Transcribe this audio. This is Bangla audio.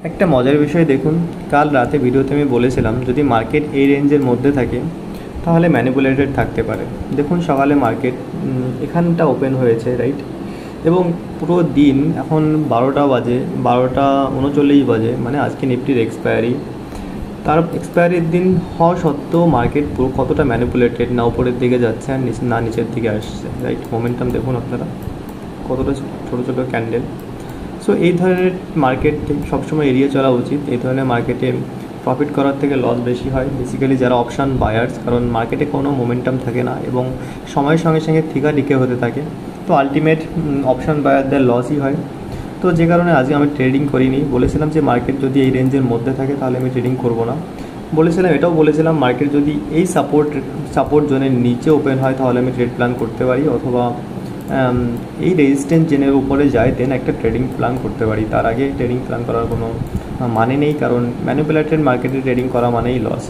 একটা মজার বিষয় দেখুন, কাল রাতে ভিডিওতে আমি বলেছিলাম যদি মার্কেট এই রেঞ্জের মধ্যে থাকে তাহলে ম্যানিপুলেটেড থাকতে পারে। দেখুন সকালে মার্কেট এখানটা ওপেন হয়েছে, রাইট? এবং পুরো দিন এখন 12টা বাজে, 12:39 বাজে, মানে আজকে নিফটির এক্সপায়ারি। তার এক্সপায়ারির দিন হওয়া সত্ত্বেও মার্কেট পুরো কতটা ম্যানিপুলেটেড, না উপরের দিকে যাচ্ছে আর না নিচের দিকে আসছে, রাইট? মোমেন্টাম দেখুন আপনারা, কতটা ছোটো ছোটো ক্যান্ডেল। সো এই ধরনের মার্কেট সবসময় এড়িয়ে চলা উচিত। এই ধরনের মার্কেটে প্রফিট করার থেকে লস বেশি হয়, বেসিক্যালি যারা অপশান বায়ার্স, কারণ মার্কেটে কোনো মোমেন্টাম থাকে না এবং সময়ের সঙ্গে সঙ্গে থিকা ডিকে হতে থাকে। তো আলটিমেট অপশান বায়ারদের লসই হয়। তো যে কারণে আজকে আমি ট্রেডিং করিনি। বলেছিলাম যে মার্কেট যদি এই রেঞ্জের মধ্যে থাকে তাহলে আমি ট্রেডিং করব না। এটাও বলেছিলাম মার্কেট যদি এই সাপোর্ট জোনের নিচে ওপেন হয় তাহলে আমি ট্রেড প্ল্যান করতে পারি, অথবা এই রেজিস্ট্যান্স জেনের উপরে যায় দেন একটা ট্রেডিং প্ল্যান করতে পারি। তার আগে ট্রেডিং প্ল্যান করার কোনো মানে নেই, কারণ ম্যানিপুলেটেড মার্কেটে ট্রেডিং করা মানেই লস।